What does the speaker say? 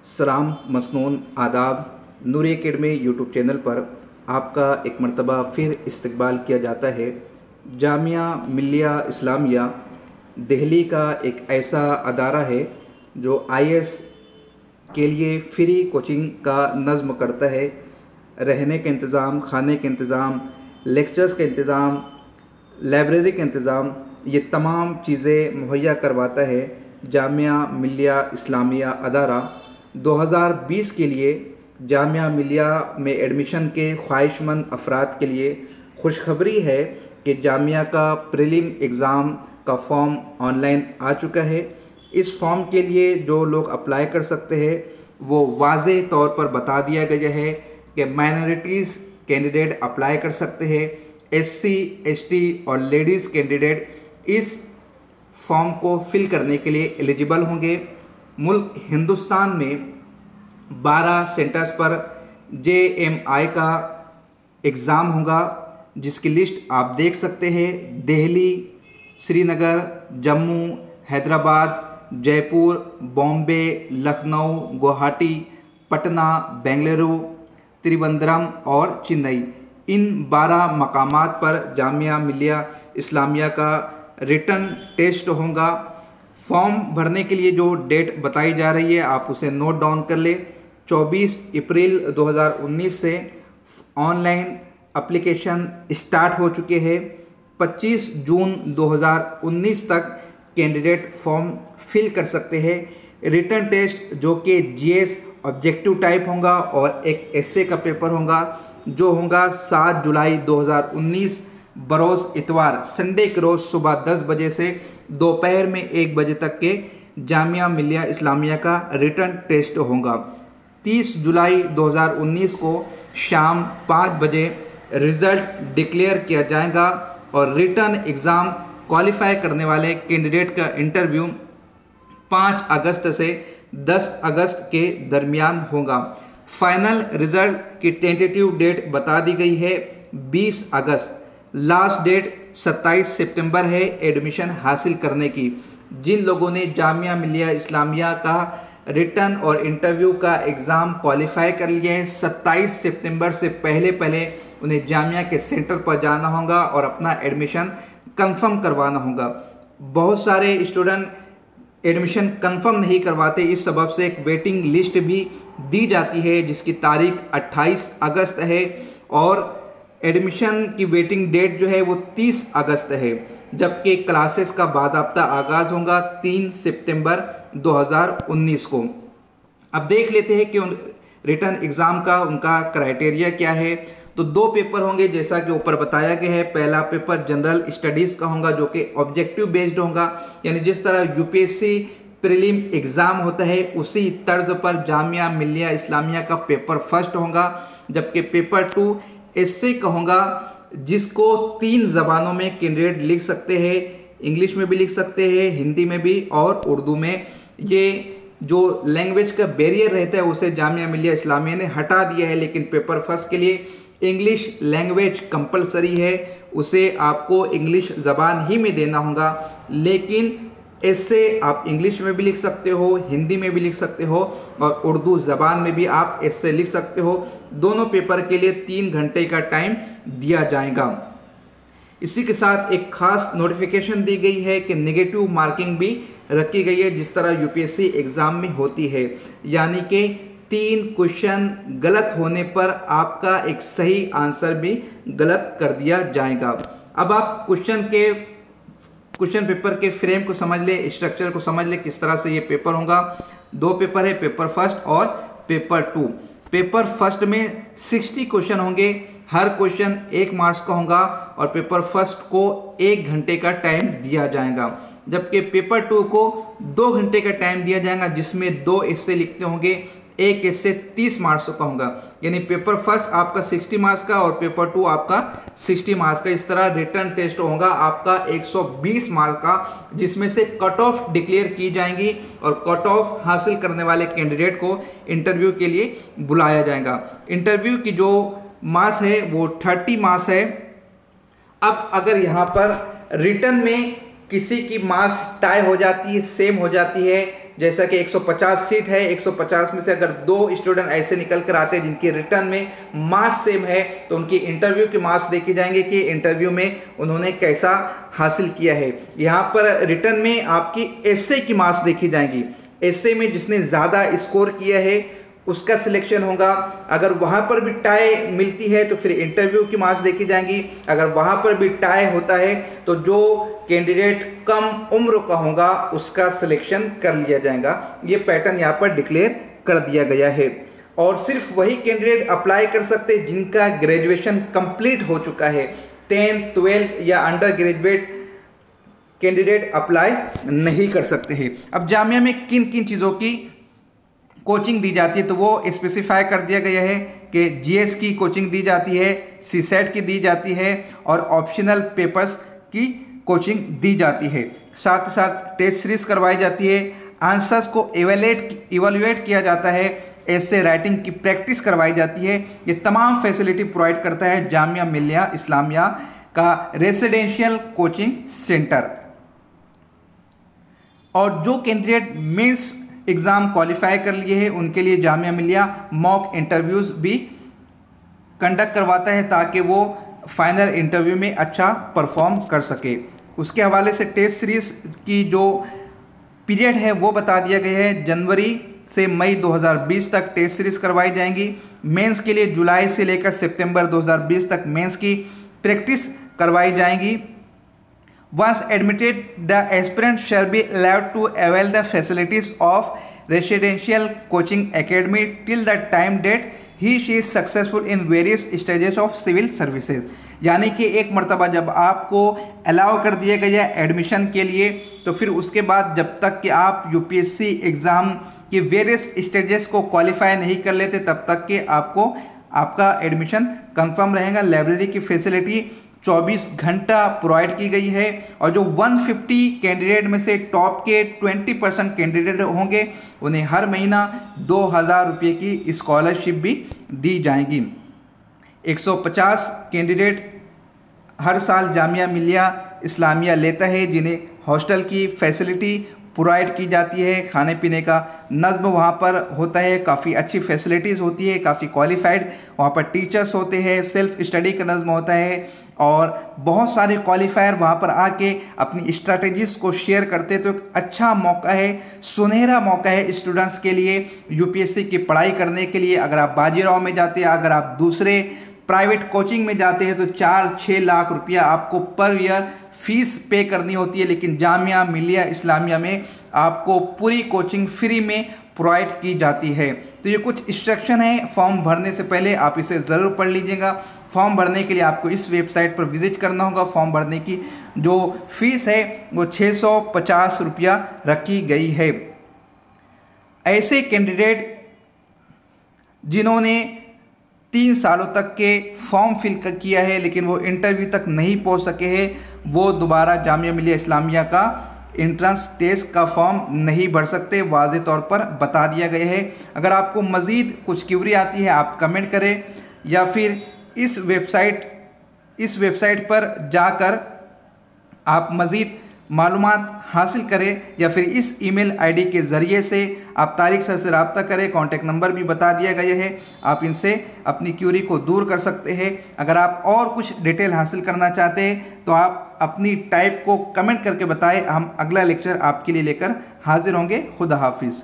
सलाम मसनून आदाब। नूरी academy YouTube channel पर आपका एक मरतबा फिर इस्तकबाल किया जाता है। जामिया मिल्लिया इस्लामिया दिल्ली का एक ऐसा अदारा है जो IAS के लिए फ्री कोचिंग का नज़्म करता है। रहने का इंतज़ाम, खाने का इंतज़ाम, लेक्चर्स का इंतज़ाम, लाइब्रेरी का इंतज़ाम, ये तमाम चीज़ें मुहैया करवाता है जामिया मिल्लिया इस्लामिया अदारा। 2020 के लिए जामिया मिल्लिया में एडमिशन के ख्वाहिशमंद अफराद के लिए खुशखबरी है कि जामिया का प्रीलिम एग्ज़ाम का फॉर्म ऑनलाइन आ चुका है। इस फॉर्म के लिए जो लोग अप्लाई कर सकते हैं वो वाज़ेह तौर पर बता दिया गया है कि माइनॉरिटीज़ कैंडिडेट अप्लाई कर सकते हैं, SC ST और लेडीज़ कैंडिडेट इस फॉर्म को फिल करने के लिए एलिजिबल होंगे। मुल्क हिंदुस्तान में 12 सेंटर्स पर JMI का एग्ज़ाम होगा, जिसकी लिस्ट आप देख सकते हैं। दिल्ली, श्रीनगर, जम्मू, हैदराबाद, जयपुर, बॉम्बे, लखनऊ, गुवाहाटी, पटना, बेंगलुरु, त्रिवेंद्रम और चेन्नई, इन 12 मकामात पर जामिया मिल्लिया इस्लामिया का रिटन टेस्ट होगा। फॉर्म भरने के लिए जो डेट बताई जा रही है आप उसे नोट डाउन कर ले। 24 अप्रैल 2019 से ऑनलाइन एप्लीकेशन स्टार्ट हो चुके हैं। 25 जून 2019 तक कैंडिडेट फॉर्म फिल कर सकते हैं। रिटन टेस्ट जो कि GS ऑब्जेक्टिव टाइप होगा और एक essay का पेपर होगा जो होगा 7 जुलाई 2019 बरोज़ इतवार, संडे के रोज़ सुबह 10 बजे से दोपहर में 1 बजे तक के जामिया मिल्लिया इस्लामिया का रिटन टेस्ट होगा। 30 जुलाई 2019 को शाम 5 बजे रिज़ल्ट डिक्लेयर किया जाएगा और रिटन एग्ज़ाम क्वालिफाई करने वाले कैंडिडेट का इंटरव्यू 5 अगस्त से 10 अगस्त के दरमियान होगा। फाइनल रिज़ल्ट की टेंटेटिव डेट बता दी गई है 20 अगस्त। लास्ट डेट 27 सितंबर है एडमिशन हासिल करने की। जिन लोगों ने जामिया मिल्लिया इस्लामिया का रिटन और इंटरव्यू का एग्ज़ाम क्वालिफाई कर लिया है, 27 सितंबर से पहले उन्हें जामिया के सेंटर पर जाना होगा और अपना एडमिशन कंफर्म करवाना होगा। बहुत सारे स्टूडेंट एडमिशन कंफर्म नहीं करवाते, इस सबब से एक वेटिंग लिस्ट भी दी जाती है जिसकी तारीख 28 अगस्त है और एडमिशन की वेटिंग डेट जो है वो 30 अगस्त है, जबकि क्लासेस का बाज़ाब्ता आगाज़ होगा 3 सितंबर 2019 को। अब देख लेते हैं कि रिटन एग्ज़ाम का उनका क्राइटेरिया क्या है। तो 2 पेपर होंगे जैसा कि ऊपर बताया गया है। पहला पेपर जनरल स्टडीज़ का होगा जो कि ऑब्जेक्टिव बेस्ड होगा, यानी जिस तरह UPSC प्रीलिम एग्ज़ाम होता है उसी तर्ज पर जामिया मिल्लिया इस्लामिया का पेपर फर्स्ट होगा। जबकि पेपर 2 essay का होगा जिसको 3 ज़बानों में कैंडिडेट लिख सकते हैं, इंग्लिश में भी लिख सकते हैं, हिंदी में भी और उर्दू में। ये जो लैंग्वेज का बैरियर रहता है उसे जामिया मिल्लिया इस्लामिया ने हटा दिया है, लेकिन पेपर फर्स्ट के लिए इंग्लिश लैंग्वेज कंपलसरी है, उसे आपको इंग्लिश ज़बान ही में देना होगा। लेकिन essay आप इंग्लिश में भी लिख सकते हो, हिंदी में भी लिख सकते हो और उर्दू ज़बान में भी आप essay लिख सकते हो। दोनों पेपर के लिए 3 घंटे का टाइम दिया जाएगा। इसी के साथ एक खास नोटिफिकेशन दी गई है कि नेगेटिव मार्किंग भी रखी गई है जिस तरह UPSC एग्ज़ाम में होती है, यानी कि 3 क्वेश्चन गलत होने पर आपका एक सही आंसर भी गलत कर दिया जाएगा। अब आप क्वेश्चन पेपर के फ्रेम को समझ ले, स्ट्रक्चर को समझ ले, किस तरह से ये पेपर होगा। 2 पेपर है, पेपर फर्स्ट और पेपर 2। पेपर फर्स्ट में 60 क्वेश्चन होंगे, हर क्वेश्चन 1 मार्क्स का होगा और पेपर फर्स्ट को 1 घंटे का टाइम दिया जाएगा, जबकि पेपर 2 को 2 घंटे का टाइम दिया जाएगा जिसमें 2 essay लिखते होंगे। एक essay 30 मार्क्स का होगा, यानी पेपर फर्स्ट आपका 60 मार्क्स का और पेपर 2 आपका 60 मार्क्स का। इस तरह रिटर्न टेस्ट होगा आपका 120 मार्क्स का, जिसमें से कट ऑफ डिक्लेयर की जाएंगी और कट ऑफ हासिल करने वाले कैंडिडेट को इंटरव्यू के लिए बुलाया जाएगा। इंटरव्यू की जो मार्क्स है वो 30 मार्क्स है। अब अगर यहाँ पर रिटर्न में किसी की मार्क्स टाई हो जाती है, सेम हो जाती है, जैसा कि 150 सीट है, 150 में से अगर 2 स्टूडेंट ऐसे निकल कर आते हैं जिनके रिटर्न में मार्क्स सेम है, तो उनकी इंटरव्यू के मार्क्स देखे जाएंगे कि इंटरव्यू में उन्होंने कैसा हासिल किया है। यहाँ पर रिटर्न में आपकी एस्से की मार्क्स देखी जाएंगी। एस्से में जिसने ज़्यादा स्कोर किया है उसका सिलेक्शन होगा। अगर वहाँ पर भी टाई मिलती है तो फिर इंटरव्यू की मार्क्स देखी जाएंगी। अगर वहाँ पर भी टाई होता है तो जो कैंडिडेट कम उम्र का होगा उसका सिलेक्शन कर लिया जाएगा। ये पैटर्न यहाँ पर डिक्लेयर कर दिया गया है और सिर्फ वही कैंडिडेट अप्लाई कर सकते हैं जिनका ग्रेजुएशन कंप्लीट हो चुका है। 10th 12th या अंडर ग्रेजुएट कैंडिडेट अप्लाई नहीं कर सकते हैं। अब जामिया में किन किन चीज़ों की कोचिंग दी जाती है तो वो स्पेसिफाई कर दिया गया है कि जीएस की कोचिंग दी जाती है, सीसेट की दी जाती है और ऑप्शनल पेपर्स की कोचिंग दी जाती है। साथ ही साथ टेस्ट सीरीज करवाई जाती है, आंसर्स को इवेल्युएट किया जाता है, ऐसे राइटिंग की प्रैक्टिस करवाई जाती है। ये तमाम फैसिलिटी प्रोवाइड करता है जामिया मिलिया इस्लामिया का रेसिडेंशियल कोचिंग सेंटर। और जो कैंडिडेट मेंस एग्ज़ाम क्वालिफाई कर लिए हैं उनके लिए जामिया मिलिया मॉक इंटरव्यूज़ भी कंडक्ट करवाता है ताकि वो फाइनल इंटरव्यू में अच्छा परफॉर्म कर सके। उसके हवाले से टेस्ट सीरीज़ की जो पीरियड है वो बता दिया गया है। जनवरी से मई 2020 तक टेस्ट सीरीज़ करवाई जाएंगी। मेंस के लिए जुलाई से लेकर सितंबर 2020 तक मेंस की प्रैक्टिस करवाई जाएंगी। Once admitted, the aspirant shall be allowed to avail the facilities of residential coaching academy till the time that he/she is successful in various stages of civil services। यानी कि एक मरतबा जब आपको अलाउ कर दिया गया एडमिशन के लिए तो फिर उसके बाद जब तक कि आप यूपीएससी एग्ज़ाम के वेरियस स्टेजेस को क्वालिफाई नहीं कर लेते तब तक कि आपको आपका एडमिशन कंफर्म रहेगा। लाइब्रेरी की फैसिलिटी 24 घंटा प्रोवाइड की गई है और जो 150 कैंडिडेट में से टॉप के 20% कैंडिडेट होंगे उन्हें हर महीना 2000 रुपये की स्कॉलरशिप भी दी जाएगी। 150 कैंडिडेट हर साल जामिया मिलिया इस्लामिया लेता है जिन्हें हॉस्टल की फैसिलिटी प्रोवाइड की जाती है, खाने पीने का नज़्म वहाँ पर होता है, काफ़ी अच्छी फैसिलिटीज़ होती है, काफ़ी क्वालिफाइड वहाँ पर टीचर्स होते हैं, सेल्फ स्टडी का नज़्म होता है और बहुत सारे क्वालिफायर वहाँ पर आके अपनी स्ट्रैटेजीज़ को शेयर करते हैं। तो एक अच्छा मौका है, सुनहरा मौका है स्टूडेंट्स के लिए यूपीएससी की पढ़ाई करने के लिए। अगर आप बाजीराव में जाते हैं, अगर आप दूसरे प्राइवेट कोचिंग में जाते हैं तो 4-6 लाख रुपया आपको पर ईयर फीस पे करनी होती है, लेकिन जामिया मिलिया इस्लामिया में आपको पूरी कोचिंग फ्री में प्रोवाइड की जाती है। तो ये कुछ इंस्ट्रक्शन है, फॉर्म भरने से पहले आप इसे ज़रूर पढ़ लीजिएगा। फॉर्म भरने के लिए आपको इस वेबसाइट पर विज़िट करना होगा। फॉर्म भरने की जो फीस है वो 650 रुपया रखी गई है। ऐसे कैंडिडेट जिन्होंने 3 सालों तक के फॉर्म फिल किया है लेकिन वो इंटरव्यू तक नहीं पहुंच सके हैं, वो दोबारा जामिया मिलिया इस्लामिया का एंट्रेंस टेस्ट का फॉर्म नहीं भर सकते, वाज़ेह तौर पर बता दिया गया है। अगर आपको मज़ीद कुछ क्यूरी आती है आप कमेंट करें या फिर इस वेबसाइट पर जाकर आप मज़ीद मालूमात हासिल करें या फिर इस ईमेल आईडी के ज़रिए से आप तारिक सर से रब्ता करें। कॉन्टैक्ट नंबर भी बता दिया गया है, आप इनसे अपनी क्यूरी को दूर कर सकते हैं। अगर आप और कुछ डिटेल हासिल करना चाहते हैं तो आप अपनी टाइप को कमेंट करके बताएं, हम अगला लेक्चर आपके लिए लेकर हाजिर होंगे। खुदा हाफिज़।